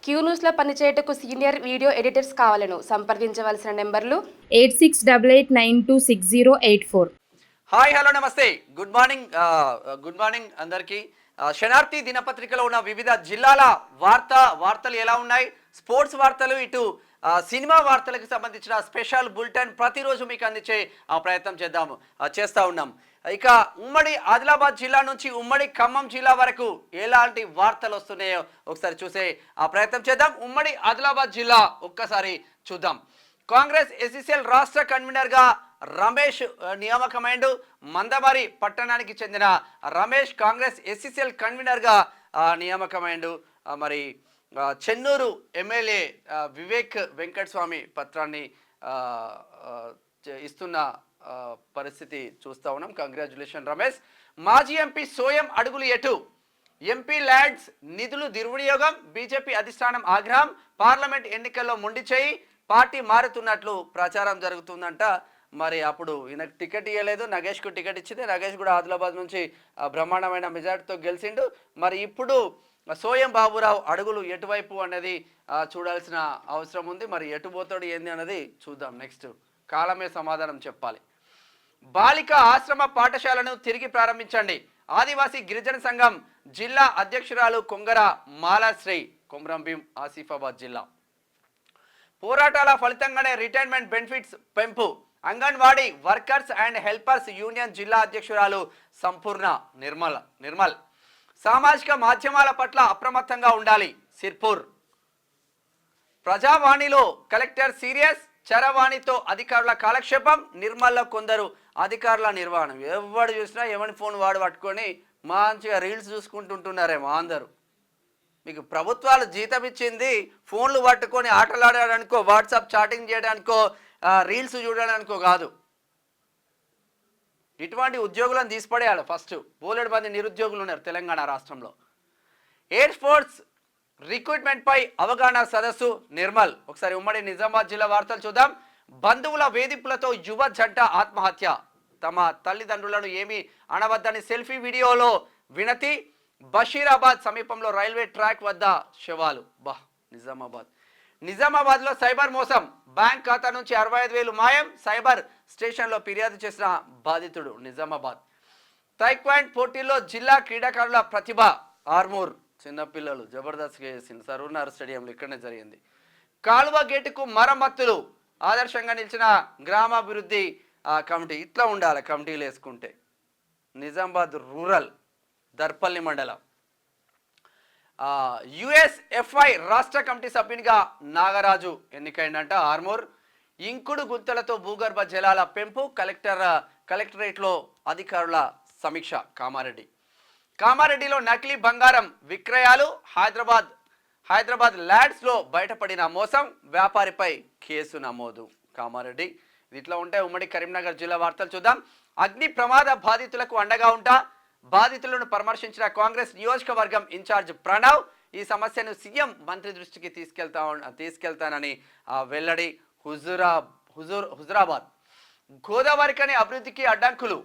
Queue న్యూస్లో పనిచేయటకు senior video editors కావాలను సంప్రదించవలసిన నెంబర్లు 8688926084. హాయ్ హలో నమస్తే గుడ్ మార్నింగ్ అందరికీ. శనార్థి దినపత్రికలో ఉన్న వివిధ జిల్లాల వార్తలు ఎలా ఉన్నాయి, స్పోర్ట్స్ వార్తలు, ఇటు సినిమా వార్తలకు సంబంధించిన స్పెషల్ బులెటిన్ ప్రతిరోజు మీకు అందించే ప్రయత్నం చేస్తూ ఉన్నాం. ఇక ఉమ్మడి ఆదిలాబాద్ జిల్లా నుంచి ఉమ్మడి ఖమ్మం జిల్లా వరకు ఎలాంటి వార్తలు వస్తున్నాయో ఒకసారి చూసే ప్రయత్నం చేద్దాం. ఉమ్మడి ఆదిలాబాద్ జిల్లా ఒక్కసారి చూద్దాం. కాంగ్రెస్ ఎస్సీసీఎల్ రాష్ట్ర కన్వీనర్గా రమేష్ నియామకమైండు. మందమరి పట్టణానికి చెందిన రమేష్ కాంగ్రెస్ ఎస్సీసీఎల్ కన్వీనర్గా నియామకమైండు. మరి చెన్నూరు ఎమ్మెల్యే వివేక్ వెంకటస్వామి పత్రాన్ని ఇస్తున్న పరిస్థితి చూస్తూ ఉన్నాం. కంగ్రాచులేషన్ రమేష్. మాజీ ఎంపీ సోయం అడుగులు ఎటు, ఎంపీ ల్యాడ్స్ నిధులు దుర్వినియోగం, బీజేపీ అధిష్టానం ఆగ్రహం, పార్లమెంట్ ఎన్నికల్లో మొండి చేయి, పార్టీ మారుతున్నట్లు ప్రచారం జరుగుతుందంట. మరి అప్పుడు ఈయనకు టికెట్ ఇవ్వలేదు, నగేష్కు టికెట్ ఇచ్చింది. నగేష్ కూడా ఆదిలాబాద్ నుంచి బ్రహ్మాండమైన మెజార్టీతో గెలిచిండు. మరి ఇప్పుడు సోయం బాబురావు అడుగులు ఎటువైపు అనేది చూడాల్సిన అవసరం ఉంది. మరి ఎటు పోతాడు ఏంది అన్నది చూద్దాం. నెక్స్ట్ కాలమే సమాధానం చెప్పాలి. బాలిక ఆశ్రమ పాఠశాలను తిరిగి ప్రారంభించండి. ఆదివాసీ గిరిజన సంఘం జిల్లా అధ్యక్షురాలు కొంగర మాలాశ్రీ, కొమ్రంభీం ఆసిఫాబాద్ జిల్లా. పోరాటాల ఫలితంగానే రిటైర్మెంట్ బెనిఫిట్స్ పెంపు. Anganwadi workers and helpers union జిల్లా అధ్యక్షురాలు సంపూర్ణ నిర్మల్. సామాజిక మాధ్యమాల పట్ల అప్రమత్తంగా ఉండాలి, సిర్పూర్. ప్రజావాణిలో కలెక్టర్ సీరియస్, చరవాణితో అధికారుల కాలక్షేపం, నిర్మల్లో కొందరు అధికారుల నిర్వహణ. ఎవడు చూసినా ఎవరి ఫోన్ వాడు పట్టుకొని మంచిగా రీల్స్ చూసుకుంటుంటున్నారేమో అందరూ. మీకు ప్రభుత్వాలు జీతం ఇచ్చింది ఫోన్లు పట్టుకొని ఆటలాడడానికో, వాట్సాప్ చాటింగ్ చేయడానికో, రీల్స్ చూడడానికో కాదు. ఇటువంటి ఉద్యోగులను తీసిపడేయాలి ఫస్ట్. బోలెడు మంది నిరుద్యోగులు ఉన్నారు తెలంగాణ రాష్ట్రంలో. ఎయిర్ ఫోర్స్ రిక్రూట్మెంట్ పై అవగాహన సదస్సు నిర్మల్. ఒకసారి ఉమ్మడి నిజామాబాద్ జిల్లా వార్తలు చూద్దాం. బంధువుల వేధింపులతో యువ జంట ఆత్మహత్య. తమ తల్లిదండ్రులను ఏమీ అనవద్దని సెల్ఫీ వీడియోలో వినతి. బషీరాబాద్ సమీపంలో రైల్వే ట్రాక్ వద్ద శవాలు. నిజామాబాద్లో సైబర్ మోసం. బ్యాంక్ ఖాతా నుంచి 65,000 మాయం. సైబర్ స్టేషన్లో ఫిర్యాదు చేసిన బాధితుడు. నిజామాబాద్ తైక్వాండ్ పోటీల్లో జిల్లా క్రీడాకారుల ప్రతిభ. ఆర్మూర్ చిన్నపిల్లలు జబర్దస్త్గా చేసింది. సరూర్నగర్ స్టేడియంలో ఇక్కడనే జరిగింది. కాలువ గేటుకు మరమ్మతులు. ఆదర్శంగా నిలిచిన గ్రామాభివృద్ధి కమిటీ. ఇట్లా ఉండాలి కమిటీలు వేసుకుంటే. నిజామాబాద్ రూరల్ దర్పల్లి మండలం. యుఎస్ఎఫ్ఐ రాష్ట్ర కమిటీ సభ్యునిగా నాగరాజు ఎన్నికైందంట. ఆర్మూర్. ఇంకుడు గుంతలతో భూగర్భ జలాల పెంపు. కలెక్టరేట్లో అధికారుల సమీక్ష. కామారెడ్డిలో నకిలీ బంగారం విక్రయాలు. హైదరాబాద్ ల్యాడ్స్లో బయటపడిన మోసం. వ్యాపారిపై కేసు నమోదు. కామారెడ్డి. ఇది ఇట్లా ఉంటే ఉమ్మడి కరీంనగర్ జిల్లా వార్తలు చూద్దాం. అగ్ని ప్రమాద బాధితులకు అండగా ఉంటా. బాధితులను పరామర్శించిన కాంగ్రెస్ నియోజకవర్గం ఇన్ఛార్జ్ ప్రణవ్. ఈ సమస్యను సీఎం మంత్రి దృష్టికి తీసుకెళ్తానని వెల్లడి. హుజురాబాద్. గోదావరికని అభివృద్ధికి అడ్డంకులు.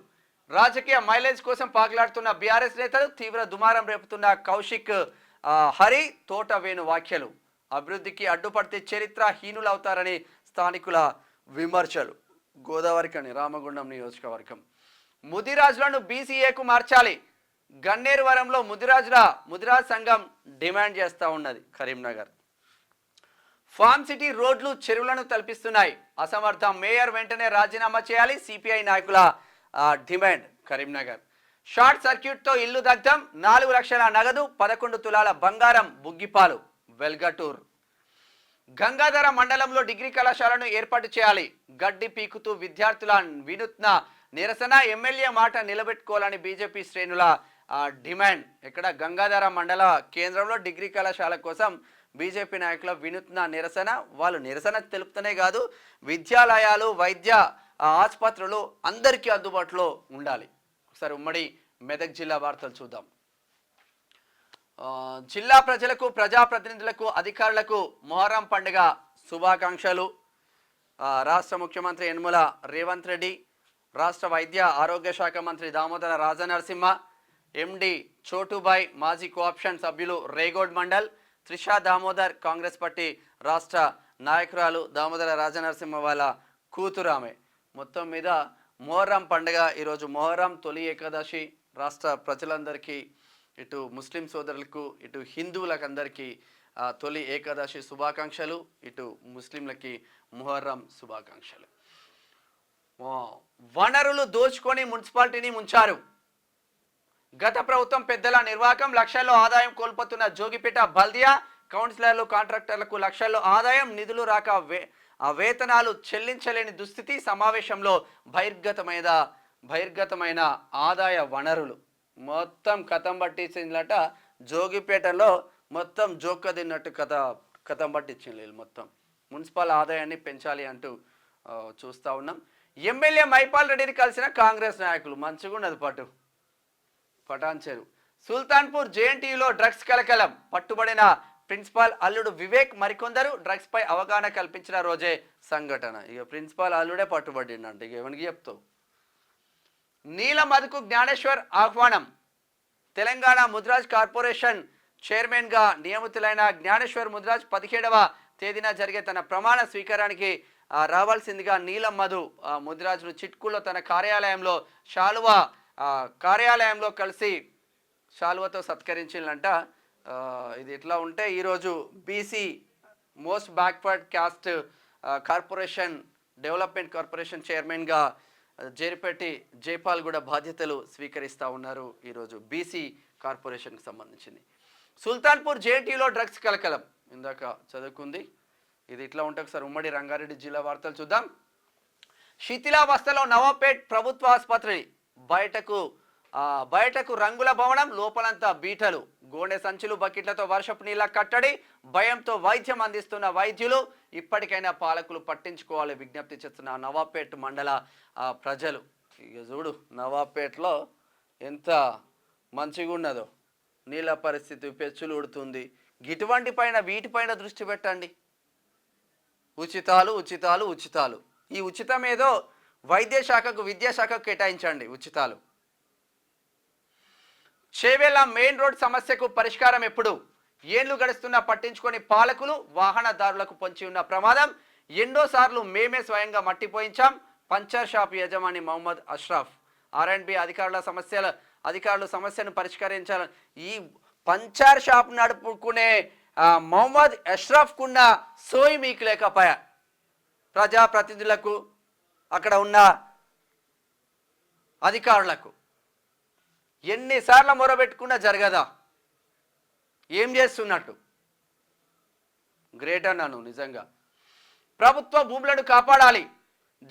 రాజకీయ మైలేజ్ కోసం పాకులాడుతున్న బీఆర్ఎస్ నేతలు. తీవ్ర దుమారం రేపుతున్న కౌశిక్ హరి తోట వేణు వ్యాఖ్యలు. అభివృద్ధికి అడ్డుపడితే చరిత్రహీనులవుతారని స్థానికుల విమర్శలు. గోదావరికని రామగుండం నియోజకవర్గం. ముదిరాజులను బీసీఏకు మార్చాలి. గన్నేరువరంలో ముదిరాజ్ సంఘం డిమాండ్ చేస్తూ ఉన్నది. కరీంనగర్. ఫార్మ్ సిటీ రోడ్లు చెరువులను తలపిస్తున్నాయి. అసమర్థ మేయర్ వెంటనే రాజీనామా చేయాలి. సిపిఐ నాయకుల డిమాండ్. కరీంనగర్. షార్ట్ సర్క్యూట్తో ఇల్లు దగ్ధం. 4 లక్షల నగదు, 11 తులాల బంగారం బుగ్గిపాలు. వెల్గటూర్. గంగాధర మండలంలో డిగ్రీ కళాశాలను ఏర్పాటు చేయాలి. గడ్డి పీకుతూ విద్యార్థుల వినూత్న నిరసన. ఎమ్మెల్యే మాట నిలబెట్టుకోవాలని బీజేపీ శ్రేణుల డిమాండ్. ఇక్కడ గంగాధర మండల కేంద్రంలో డిగ్రీ కళాశాల కోసం బీజేపీ నాయకుల వినూత్న నిరసన. వాళ్ళు నిరసన తెలుపుతూనే కాదు, విద్యాలయాలు, వైద్య ఆసుపత్రులు అందరికీ అందుబాటులో ఉండాలి. ఒకసారి ఉమ్మడి మెదక్ జిల్లా వార్తలు చూద్దాం. జిల్లా ప్రజలకు, ప్రజాప్రతినిధులకు, అధికారులకు మొహర్రం పండుగ శుభాకాంక్షలు. రాష్ట్ర ముఖ్యమంత్రి యనమల రేవంత్ రెడ్డి, రాష్ట్ర వైద్య ఆరోగ్య శాఖ మంత్రి దామోదర రాజనరసింహ, ఎండి చోటుబాయ్, మాజీ కోఆప్షన్ సభ్యులు రేగోడ్ మండల్, త్రిషా దామోదర్ కాంగ్రెస్ పార్టీ రాష్ట్ర నాయకురాలు దామోదర రాజనరసింహ వాళ్ళ కూతురు ఆమె. మొత్తం మీద మొహర్రం పండుగ ఈరోజు మొహర్రం తొలి ఏకాదశి. రాష్ట్ర ప్రజలందరికీ, ఇటు ముస్లిం సోదరులకు ఇటు హిందువులకు అందరికీ తొలి ఏకాదశి శుభాకాంక్షలు, ఇటు ముస్లింలకి మొహర్రం శుభాకాంక్షలు. వనరులు దోచుకొని మున్సిపాలిటీని ముంచారు. గత ప్రభుత్వం పెద్దల నిర్వాహకం, లక్షల్లో ఆదాయం కోల్పోతున్న జోగిపేట బల్దియా కౌన్సిలర్లు కాంట్రాక్టర్లకు లక్షల్లో ఆదాయం, నిధులు రాక వేతనాలు చెల్లించలేని దుస్థితి. సమావేశంలో బహిర్గతమైన ఆదాయ వనరులు మొత్తం కథం పట్టించిందట. జోగిపేటలో మొత్తం జోక్క తిన్నట్టు కథం పట్టించింది. మొత్తం మున్సిపల్ ఆదాయాన్ని పెంచాలి అంటూ చూస్తూ ఉన్నాం. ఎమ్మెల్యే మైపాల్ రెడ్డిని కలిసిన కాంగ్రెస్ నాయకులు. మంచిగున్నది పటాన్చెరు. సుల్తాన్పూర్ జేఎన్టీయూలో డ్రగ్స్ కలకలం. పట్టుబడిన ప్రిన్సిపాల్ అల్లుడు వివేక్, మరికొందరు. డ్రగ్స్ పై అవగాహన కల్పించిన రోజే సంఘటన. ఇక ప్రిన్సిపాల్ అల్లుడే పట్టుబడిండంట. ఇక ఎవరికి చెప్తావు. నీలమధుకు జ్ఞానేశ్వర్ ఆహ్వానం. తెలంగాణ ముద్రాజ్ కార్పొరేషన్ చైర్మన్గా నియమితులైన జ్ఞానేశ్వర్ ముద్రాజ్ 17వ తేదీన జరిగే తన ప్రమాణ స్వీకారానికి రావాల్సిందిగా నీలమధు ముద్రాజ్ను చిట్కూలో తన కార్యాలయంలో కలిసి శాలువతో సత్కరించిందంట. ఇది ఇట్లా ఉంటే ఈరోజు BC most backward caste corporation development corporation చైర్మన్గా జేరిపెట్టి జైపాల్ కూడా బాధ్యతలు స్వీకరిస్తూ ఉన్నారు. ఈరోజు బీసీ కార్పొరేషన్కి సంబంధించింది. సుల్తాన్పూర్ జేఎన్టీయూలో డ్రగ్స్ కలకలం. ఇందాక చదువుకుంది. ఇది ఇట్లా ఉంటే ఒకసారి ఉమ్మడి రంగారెడ్డి జిల్లా వార్తలు చూద్దాం. శిథిలావస్థలో నవాపేట్ ప్రభుత్వ ఆసుపత్రి. బయటకు రంగుల భవనం, లోపలంతా బీటలు. గోనె సంచులు, బకెట్లతో వర్షపు నీళ్ళ కట్టడి. భయంతో వైద్యం అందిస్తున్న వైద్యులు. ఇప్పటికైనా పాలకులు పట్టించుకోవాలి విజ్ఞప్తి చేస్తున్న నవాపేట్ మండల ప్రజలు. ఇక చూడు నవాపేట్లో ఎంత మంచిగా ఉన్నదో. నీళ్ళ పరిస్థితి పెచ్చులు ఉడుతుంది. వీటిపైన దృష్టి పెట్టండి. ఉచితాలు. ఈ ఉచితం ఏదో వైద్య శాఖకు, విద్యాశాఖకు కేటాయించండి ఉచితాలు. చేవేళ్ల మెయిన్ రోడ్ సమస్యకు పరిష్కారం ఎప్పుడు? ఏళ్లు గడుస్తున్నా పట్టించుకొని పాలకులు, వాహనదారులకు పొంచి ఉన్న ప్రమాదం. ఎన్నోసార్లు మేమే స్వయంగా మట్టిపోయించాం. పంచర్ షాప్ యజమాని మహమ్మద్ అష్రఫ్. R&B అధికారులు సమస్యను పరిష్కరించాలని. ఈ పంచర్ షాప్ నడుపుకునే మహమ్మద్ అష్రఫ్కున్న సోయి మీకు లేకపోయా. ప్రజాప్రతినిధులకు, అక్కడ ఉన్న అధికారులకు ఎన్నిసార్లు మొరబెట్టుకున్నా జరగదా? ఏం చేస్తున్నట్టు? గ్రేట్ అన్నాను నిజంగా. ప్రభుత్వ భూములను కాపాడాలి.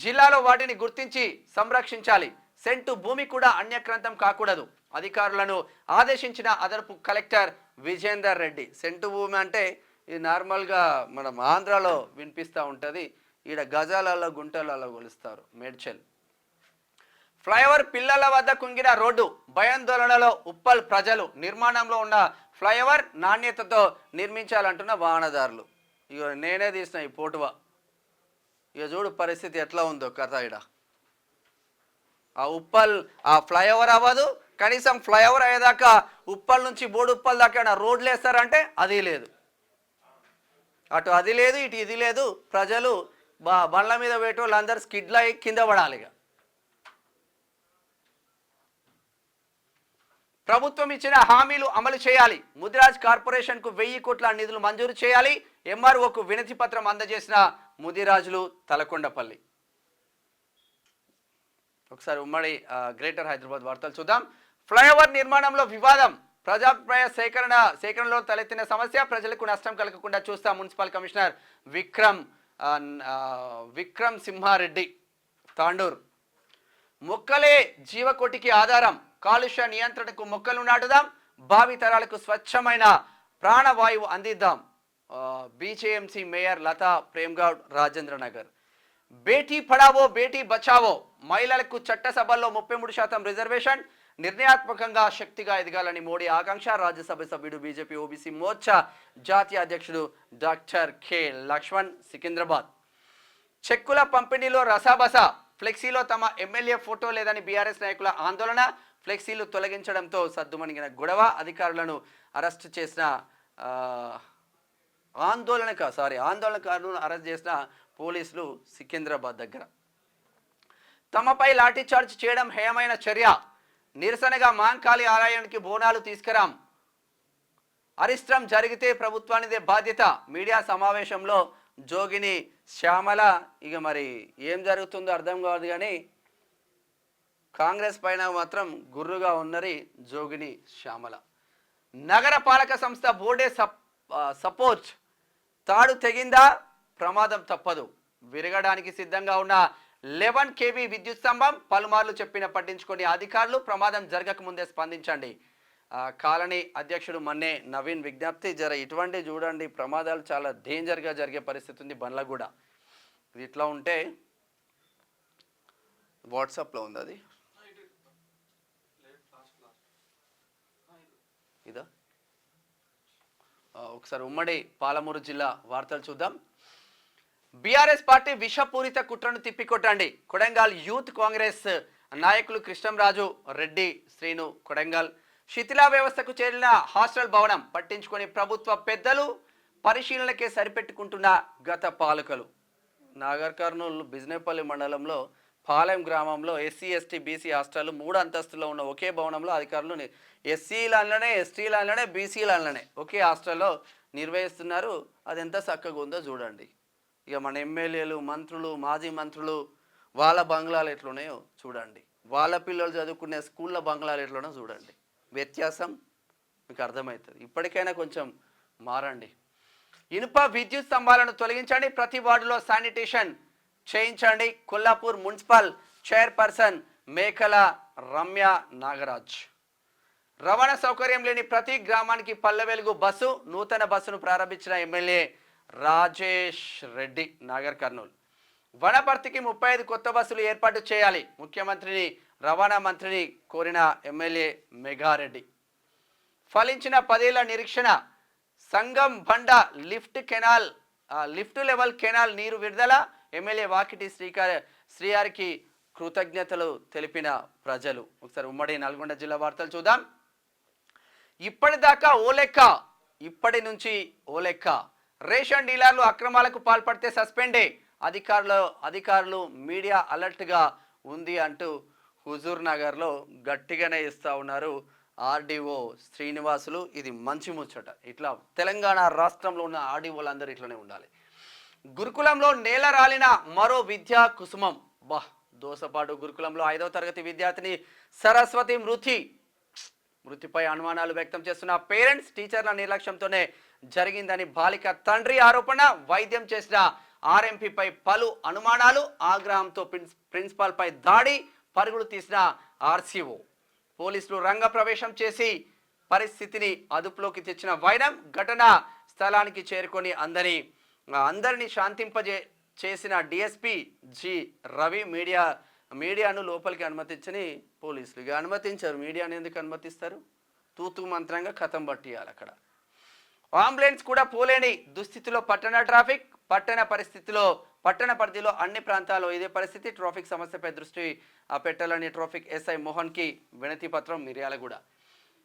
జిల్లాలో వాటిని గుర్తించి సంరక్షించాలి. సెంటు భూమి కూడా అన్యక్రాంతం కాకూడదు. అధికారులను ఆదేశించిన అదనపు కలెక్టర్ విజేందర్ రెడ్డి. సెంటు భూమి అంటే ఇది నార్మల్గా మనం ఆంధ్రాలో వినిపిస్తూ ఉంటుంది. ఈడ గజాలలో గుంటలలో కొలుస్తారు. మేడ్చల్ ఫ్లైఓవర్ పిల్లల వద్ద కుంగిన రోడ్డు. భయాందోళనలో ఉప్పల్ ప్రజలు. నిర్మాణంలో ఉన్న ఫ్లైఓవర్ నాణ్యతతో నిర్మించాలంటున్న వాహనదారులు. ఇక నేనే తీసిన ఈ పోటువా. ఇక చూడు పరిస్థితి ఎట్లా ఉందో కథ. ఈడ ఆ ఫ్లైఓవర్ అవ్వదు. కనీసం ఫ్లైఓవర్ అయ్యేదాకా ఉప్పల్ నుంచి బోడుప్పల్ దాకా రోడ్లు వేస్తారంటే అది లేదు. అటు అది లేదు, ఇటు ఇది లేదు. ప్రజలు బండ్ల మీద పెట్టేవాళ్ళు అందరు స్కిడ్లు అయ్యి కింద పడాలి. ఇక ప్రభుత్వం ఇచ్చిన హామీలు అమలు చేయాలి. ముదిరాజ్ కార్పొరేషన్కు 1000 కోట్ల నిధులు మంజూరు చేయాలి. MROకు వినతి పత్రం అందజేసిన ముదిరాజులు. తలకొండపల్లి. ఒకసారి ఉమ్మడి గ్రేటర్ హైదరాబాద్ వార్తలు చూద్దాం. ఫ్లైఓవర్ నిర్మాణంలో వివాదం. ప్రజాభిప్రాయ సేకరణలో తలెత్తిన సమస్య. ప్రజలకు నష్టం కలగకుండా చూస్తా మున్సిపల్ కమిషనర్ విక్రమ్ సింహారెడ్డి. తాండూర్. మొక్కలే జీవకోటికి ఆధారం. కాలుష్య నియంత్రణకు మొక్కలు నాటుదాం. భావి తరాలకు స్వచ్ఛమైన ప్రాణవాయువు అందిద్దాం. BJMC mayor Latha Prem Goud, Rajendra Nagar. బేటీ పడావో బేటీ బచావో. మహిళలకు చట్టసభల్లో 33% రిజర్వేషన్. నిర్ణయాత్మకంగా శక్తిగా ఎదగాలని మోడీ ఆకాంక్ష. రాజ్యసభ సభ్యుడు బీజేపీ ఓబీసీ మోర్చా జాతీయ అధ్యక్షుడు డాక్టర్ కె లక్ష్మణ్, సికింద్రాబాద్. చెక్కుల పంపిణీలో రసాబస. ఫ్లెక్సీలో తమ ఎమ్మెల్యే ఫోటో లేదని బీఆర్ఎస్ నాయకుల ఆందోళన. ఫ్లెక్సీలు తొలగించడంతో సద్దుమణిగిన గొడవ. అధికారులను అరెస్టు చేసిన ఆందోళనకారులను అరెస్ట్ చేసిన పోలీసులు సికింద్రాబాద్ దగ్గర. తమపై లాఠీచార్జ్ చేయడం హేయమైన చర్య, నిరసనగా మాంకాళి ఆలయానికి బోనాలు తీసుకురాం, అరిష్టం జరిగితే ప్రభుత్వానిదే బాధ్యత. మీడియా సమావేశంలో జోగిని శ్యామల. ఇక మరి ఏం జరుగుతుందో అర్థం కాదు కానీ కాంగ్రెస్ పైన మాత్రం గుర్రుగా ఉన్నది జోగిని శ్యామల. నగర పాలక సంస్థ బోర్డే సపోర్ట్, తాడు తెగిందా ప్రమాదం తప్పదు. విరగడానికి సిద్ధంగా ఉన్న 11 kV విద్యుత్ స్తంభం, పలుమార్లు చెప్పిన పట్టించుకొని అధికారులు. ప్రమాదం జరగక ముందే స్పందించండి. కాలనీ అధ్యక్షుడు మన్నే నవీన్ విజ్ఞప్తి. జర ఇటువంటి చూడండి, ప్రమాదాలు చాలా డేంజర్గా జరిగే పరిస్థితి ఉంది బండ్లకు కూడా. ఇది ఇట్లా ఉంటే వాట్సాప్లో ఉంది అది ఇదా. ఒకసారి ఉమ్మడి పాలమూరు జిల్లా వార్తలు చూద్దాం. బీఆర్ఎస్ పార్టీ విషపూరిత కుట్రను తిప్పికొట్టండి. కొడంగల్ యూత్ కాంగ్రెస్ నాయకులు కృష్ణంరాజు రెడ్డి శ్రీను కొడంగల్. శిథిలా వ్యవస్థకు చేరిన హాస్టల్ భవనం పట్టించుకొని ప్రభుత్వ పెద్దలు, పరిశీలనకే సరిపెట్టుకుంటున్న గత పాలకులు. నాగర్ కర్నూలు బిజినేపల్లి మండలంలో పాలెం గ్రామంలో ఎస్సీ ఎస్టీ బీసీ హాస్టల్ 3 అంతస్తుల్లో ఉన్న ఒకే భవనంలో అధికారులు ఎస్సీలనే ఎస్టీలనే బీసీలనే ఒకే హాస్టల్లో నిర్వహిస్తున్నారు. అది ఎంత చక్కగా ఉందో చూడండి. ఇక మన ఎమ్మెల్యేలు, మంత్రులు, మాజీ మంత్రులు వాళ్ళ బంగ్లాలు ఎట్లున్నాయో చూడండి, వాళ్ళ పిల్లలు చదువుకునే స్కూళ్ళ బంగ్లాలు ఎట్లున్నాయో చూడండి. వ్యత్యాసం మీకు అర్థమవుతుంది. ఇప్పటికైనా కొంచెం మారండి. ఇనుప విద్యుత్ స్తంభాలను తొలగించండి, ప్రతి వార్డులో శానిటేషన్ చేయించండి. కొల్లాపూర్ మున్సిపల్ చైర్పర్సన్ మేకల రమ్య నాగరాజ్. రవాణా సౌకర్యం లేని ప్రతి గ్రామానికి పల్లె వెలుగు బస్సు, నూతన బస్సును ప్రారంభించిన ఎమ్మెల్యే రాజేష్ రెడ్డి నాగర్ కర్నూలు. వనపర్తికి 35 కొత్త బస్సులు ఏర్పాటు చేయాలి, ముఖ్యమంత్రిని రవాణా మంత్రిని కోరిన ఎమ్మెల్యే మెగారెడ్డి. ఫలించిన 10 ఏళ్ల నిరీక్షణ, సంగం బండ లిఫ్ట్ లెవెల్ కెనాల్ నీరు విడుదల. ఎమ్మెల్యే వాకిటి శ్రీయారికి కృతజ్ఞతలు తెలిపిన ప్రజలు. ఒకసారి ఉమ్మడి నల్గొండ జిల్లా వార్తలు చూద్దాం. ఇప్పటిదాకా ఓ లెక్క, ఇప్పటి నుంచి ఓ లెక్క. రేషన్ డీలర్లు అక్రమాలకు పాల్పడితే సస్పెండే. అధికారులు మీడియా అలర్ట్గా ఉంది అంటూ హుజూర్ నగర్లో గట్టిగానే ఇస్తూ ఉన్నారు ఆర్డీఓ శ్రీనివాసులు. ఇది మంచి ముచ్చట. ఇట్లా తెలంగాణ రాష్ట్రంలో ఉన్న ఆర్డీఓలు అందరూ ఇట్లనే ఉండాలి. గురుకులంలో నేల రాలిన మరో విద్యా కుసుమం. దోసపాటు గురుకులంలో 5వ తరగతి విద్యార్థిని సరస్వతి మృతిపై అనుమానాలు వ్యక్తం చేస్తున్న పేరెంట్స్. టీచర్ల నిర్లక్ష్యంతోనే జరిగిందని బాలిక తండ్రి ఆరోపణ. వైద్యం చేసిన ఆర్ఎంపీపై పలు అనుమానాలు. ఆగ్రహంతో ప్రిన్సిపాల్పై దాడి. పరుగులు తీసిన ఆర్సీఓ. పోలీసులు రంగ ప్రవేశం చేసి పరిస్థితిని అదుపులోకి తెచ్చిన వైనం. ఘటనా స్థలానికి చేరుకొని అందరినీ చేసిన డిఎస్పీ జి రవి మీడియాను లోపలికి అనుమతించని పోలీసులు. ఇక అనుమతించారు, మీడియాను ఎందుకు అనుమతిస్తారు? తూతూ మంత్రంగా కథం పట్టియాలి అక్కడ. అంబులెన్స్ కూడా పోలేని దుస్థితిలో పట్టణ పరిధిలో అన్ని ప్రాంతాల్లో ఇదే పరిస్థితి. ట్రాఫిక్ సమస్యపై దృష్టి పెట్టాలని ట్రాఫిక్ ఎస్ఐ మోహన్కి వినతి పత్రం మిర్యాలగూడ.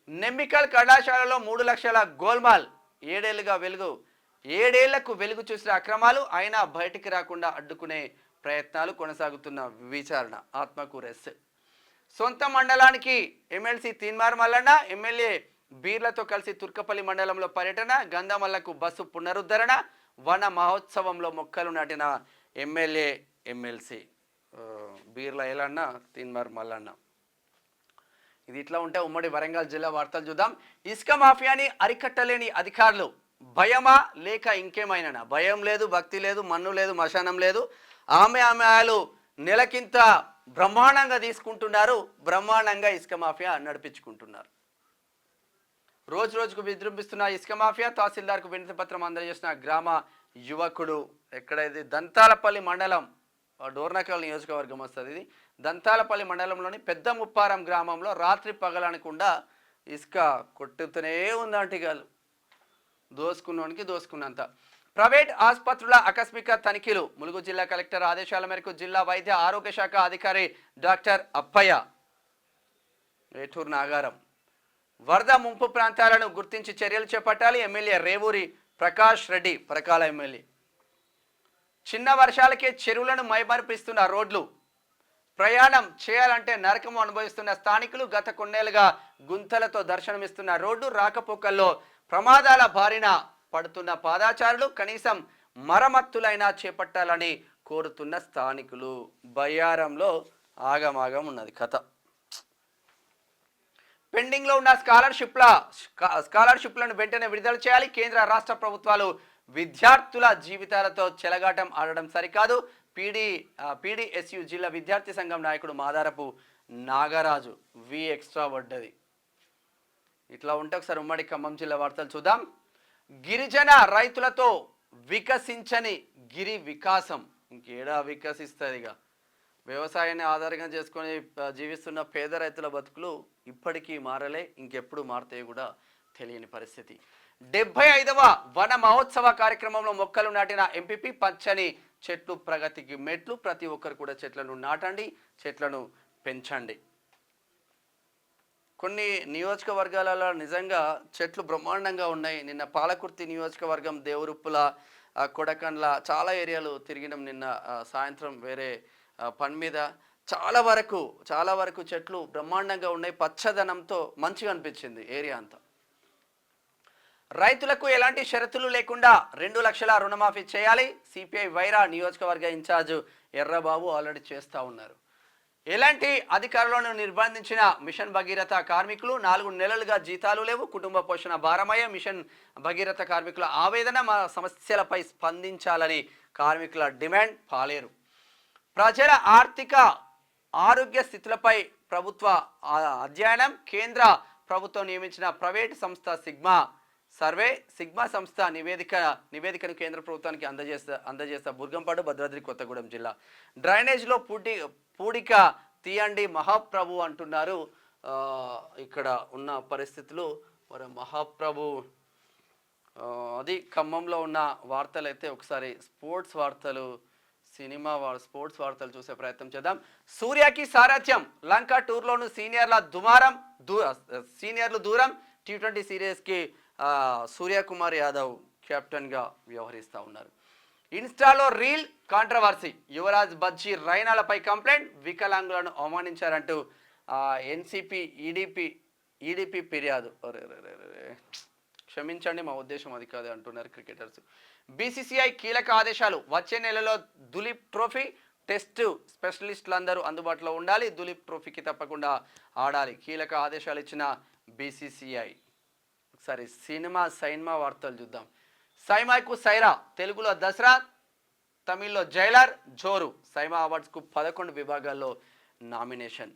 నెమ్మికల్ కళాశాలలో 3 లక్షల గోల్మాల్. 7 ఏళ్లకు వెలుగు చూసిన అక్రమాలు. అయినా బయటికి రాకుండా అడ్డుకునే ప్రయత్నాలు కొనసాగుతున్న విచారణ. ఆత్మకూరు ఎస్. సొంత మండలానికి ఎమ్మెల్సీ తీన్మార్ మల్లన్న. ఎమ్మెల్యే బీర్లతో కలిసి తుర్కపల్లి మండలంలో పర్యటన. గంధమల్లకు బస్సు పునరుద్ధరణ. వన మహోత్సవంలో మొక్కలు నాటిన ఎమ్మెల్సీ బీర్ల ఎలన్న తీన్మార్ మల్లన్న. ఇది ఇట్లా ఉంటే ఉమ్మడి వరంగల్ జిల్లా వార్తలు చూద్దాం. ఇసుక మాఫియాని అరికట్టలేని అధికారులు. భయమా లేక ఇంకేమైనా? భయం లేదు, భక్తి లేదు, మన్ను లేదు, మశానం లేదు. ఆమెలు నెలకింత బ్రహ్మాండంగా తీసుకుంటున్నారు, బ్రహ్మాండంగా ఇసుక మాఫియా నడిపించుకుంటున్నారు. రోజుకు విజృంభిస్తున్న ఇసుక మాఫియా. తహసీల్దార్కు వినతి పత్రం అందజేసిన గ్రామ యువకుడు. ఎక్కడైతే దంతాలపల్లి మండలం, డోర్నకల్ నియోజకవర్గం వస్తుంది ఇది. దంతాలపల్లి మండలంలోని పెద్ద ముప్పారం గ్రామంలో రాత్రి పగలనకుండా ఇసుక కొట్టుతూనే ఉందంటిగాలు. దోసుకున్నోనికి దోసుకున్నంత. ప్రైవేట్ ఆసుపత్రుల ఆకస్మిక తనిఖీలు. ములుగు జిల్లా కలెక్టర్ ఆదేశాల మేరకు జిల్లా వైద్య ఆరోగ్య శాఖ అధికారి డాక్టర్ అప్పయ్య ఏటూరు నాగారం. వరద ముంపు ప్రాంతాలను గుర్తించి చర్యలు చేపట్టాలి. MLA Revuri Prakash Reddy Parakala MLA. చిన్న వర్షాలకే చెరువులను మైమరిపిస్తున్న రోడ్లు, ప్రయాణం చేయాలంటే నరకము అనుభవిస్తున్న స్థానికులు, గత కొన్నేళ్లుగా గుంతలతో దర్శనమిస్తున్న రోడ్డు రాకపోకల్లో ప్రమాదాల బారిన పడుతున్న పాదాచారులు కనీసం మరమ్మతులైనా చేపట్టాలని కోరుతున్న స్థానికులు. బయ్యారంలో ఆగమాగం ఉన్నది కథ. పెండింగ్లో ఉన్న స్కాలర్షిప్లను వెంటనే విడుదల చేయాలి. కేంద్ర రాష్ట్ర ప్రభుత్వాలు విద్యార్థుల జీవితాలతో చెలగాటం ఆడడం సరికాదు. పీడీఎస్యు జిల్లా విద్యార్థి సంఘం నాయకుడు మాదారపు నాగరాజు వి ఎక్స్ట్రా పడ్డది. ఇట్లా ఉంటే ఒకసారి ఉమ్మడి ఖమ్మం జిల్లా వార్తలు చూద్దాం. గిరిజన రైతులతో వికసించని గిరి వికాసం ఇంకేడా వికసిస్తుంది? ఇక వ్యవసాయాన్ని ఆధారంగా చేసుకొని జీవిస్తున్న పేద రైతుల బతుకులు ఇప్పటికీ మారలే, ఇంకెప్పుడు మారుతాయో కూడా తెలియని పరిస్థితి. 75వ వన మహోత్సవ కార్యక్రమంలో మొక్కలు నాటిన ఎంపీపీ. పచ్చని చెట్లు ప్రగతికి మెట్లు, ప్రతి ఒక్కరు కూడా చెట్లను నాటండి, చెట్లను పెంచండి. కొన్ని నియోజకవర్గాలలో నిజంగా చెట్లు బ్రహ్మాండంగా ఉన్నాయి. నిన్న పాలకుర్తి నియోజకవర్గం, దేవరుప్పుల, కొడకండ్ల చాలా ఏరియాలు తిరిగినాం నిన్న సాయంత్రం వేరే పని మీద. చాలా వరకు చెట్లు బ్రహ్మాండంగా ఉన్నాయి, పచ్చదనంతో మంచిగా అనిపించింది ఏరియా అంతా. రైతులకు ఎలాంటి షరతులు లేకుండా 2 లక్షల రుణమాఫీ చేయాలి. సిపిఐ వైరా నియోజకవర్గ ఇన్ఛార్జ్ ఎర్రబాబు ఆల్రెడీ చేస్తూ ఉన్నారు. ఎలాంటి అధికారులను నిర్బంధించిన మిషన్ భగీరథ కార్మికులు 4 నెలలుగా జీతాలు లేవు, కుటుంబ పోషణ భారమయ్యే మిషన్ భగీరథ కార్మికుల ఆవేదన. మా సమస్యలపై స్పందించాలని కార్మికుల డిమాండ్. పాలేరు ప్రజల ఆర్థిక ఆరోగ్య స్థితులపై ప్రభుత్వ అధ్యయనం. కేంద్ర ప్రభుత్వం నియమించిన ప్రైవేటు సంస్థ సిగ్మా సంస్థ నివేదికను కేంద్ర ప్రభుత్వానికి అందజేస్తా. బుర్గంపాడు, భద్రాద్రి కొత్తగూడెం జిల్లా. డ్రైనేజ్లో పూడిక తీయండి మహాప్రభు అంటున్నారు. ఇక్కడ ఉన్న పరిస్థితులు మరి మహాప్రభు అది ఖమ్మంలో ఉన్న వార్తలు అయితే ఒకసారి స్పోర్ట్స్ వార్తలు చూసే ప్రయత్నం చేద్దాం. సూర్యకి సారథ్యం, లంక టూర్లోను సీనియర్లు దూరం. T20 సిరీస్కి సూర్యకుమార్ యాదవ్ కెప్టెన్గా వ్యవహరిస్తూ ఉన్నారు. ఇన్స్టాలో రీల్ కాంట్రవర్సీ, యువరాజ్ బజ్జీ రైనాలపై కంప్లైంట్, వికలాంగులను అవమానించారంటూ ఎన్సీపీ ఈడీపీ ఫిర్యాదు. క్షమించండి, మా ఉద్దేశం అది కాదు అంటున్నారు క్రికెటర్స్. బీసీసీఐ కీలక ఆదేశాలు, వచ్చే నెలలో దులీప్ ట్రోఫీ టెస్ట్ స్పెషలిస్టులందరూ అందుబాటులో ఉండాలి, దులీప్ ట్రోఫీకి తప్పకుండా ఆడాలి, కీలక ఆదేశాలు ఇచ్చిన బీసీసీఐ. ఒకసారి సైన్మా వార్తలు చూద్దాం. సైమాకు సైరా, తెలుగులో దసరా, తమిళ్లో జైలర్, జోరు. సైమా అవార్డ్స్కు 11 విభాగాల్లో నామినేషన్.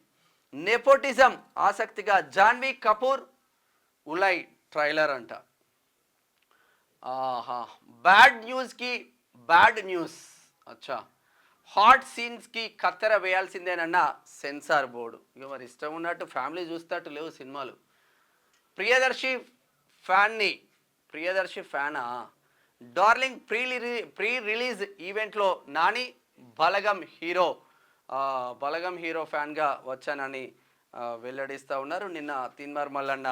నెపోటిజం ఆసక్తిగా జాన్వీ కపూర్ ఉలై ట్రైలర్ అంట. Bad news. అచ్చా, హాట్ సీన్స్కి కత్తెర వేయాల్సిందేనన్న సెన్సార్ బోర్డు. ఇక మరి ఇష్టం ఉన్నట్టు ఫ్యామిలీ చూస్తట్టు లేవు సినిమాలు. ప్రియదర్శి ఫ్యానా? డార్లింగ్ ప్రీ రిలీజ్ ఈవెంట్లో నాని బలగం హీరో ఫ్యాన్గా వచ్చానని వెల్లడిస్తూ ఉన్నారు. నిన్న తీన్మార్ మల్లన్న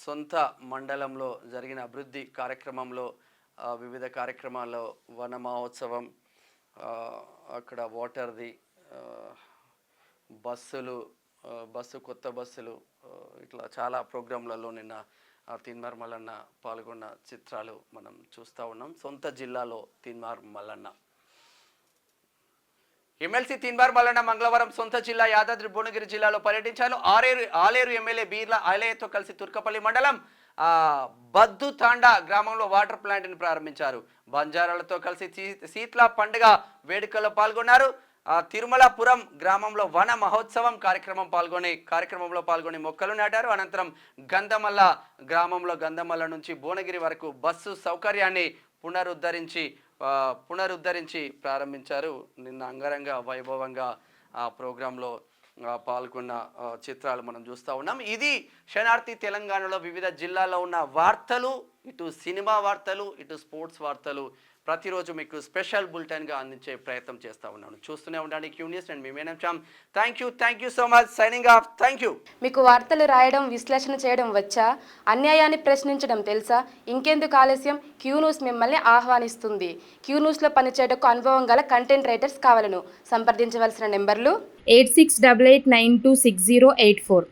సొంత మండలంలో జరిగిన అభివృద్ధి కార్యక్రమంలో వివిధ కార్యక్రమాల్లో వన మహోత్సవం, అక్కడ వాటర్ది, కొత్త బస్సులు, ఇట్లా చాలా ప్రోగ్రాంలలో నిన్న తీన్మార్ మల్లన్న పాల్గొన్న చిత్రాలు మనం చూస్తూ ఉన్నాం. సొంత జిల్లాలో తీన్మార్ మల్లన్న. ఎమ్మెల్సీ తీన్మార్ మల్లన్న మంగళవారం సొంత జిల్లా యాదాద్రి భువనగిరి జిల్లాలో పర్యటించారు. ఆలేరు ఎమ్మెల్యే బీర్ల ఐలయ్యతో కలిసి తుర్కపల్లి మండలం బద్దు తాండా గ్రామంలో వాటర్ ప్లాంట్ని ప్రారంభించారు. బంజారాలతో కలిసి శీతల పండుగ వేడుకల్లో పాల్గొన్నారు. తిరుమలాపురం గ్రామంలో వన మహోత్సవం కార్యక్రమంలో పాల్గొని మొక్కలు నాటారు. అనంతరం గంధమల్ల గ్రామంలో గంధమల్ల నుంచి భువనగిరి వరకు బస్సు సౌకర్యాన్ని పునరుద్ధరించి ప్రారంభించారు. నిన్న అంగరంగ వైభవంగా ఆ ప్రోగ్రాంలో పాల్గొన్న చిత్రాలు మనం చూస్తూ ఉన్నాం. ఇది శనార్థి తెలంగాణలో వివిధ జిల్లాల్లో ఉన్న వార్తలు, ఇటు సినిమా వార్తలు, ఇటు స్పోర్ట్స్ వార్తలు. ప్రతిరోజు మీకు స్పెషల్ బులెటిన్గా అందించే ప్రయత్నం చేస్తూ ఉన్నాను. చూస్తూనే ఉండండి క్యూ న్యూస్. అండ్ మీ మేనం చామ్. Thank you so much. Signing off. Thank you. మీకు వార్తలు రాయడం, విశ్లేషణ చేయడం వచ్చా? అన్యాయాన్ని ప్రశ్నించడం తెలుసా? ఇంకెందుకు ఆలస్యం? క్యూ న్యూస్ మిమ్మల్ని ఆహ్వానిస్తుంది. క్యూ న్యూస్లో పనిచేయడానికి అనుభవం గల కంటెంట్ రైటర్స్ కావాలను సంప్రదించవలసిన నెంబర్లు 8688926084.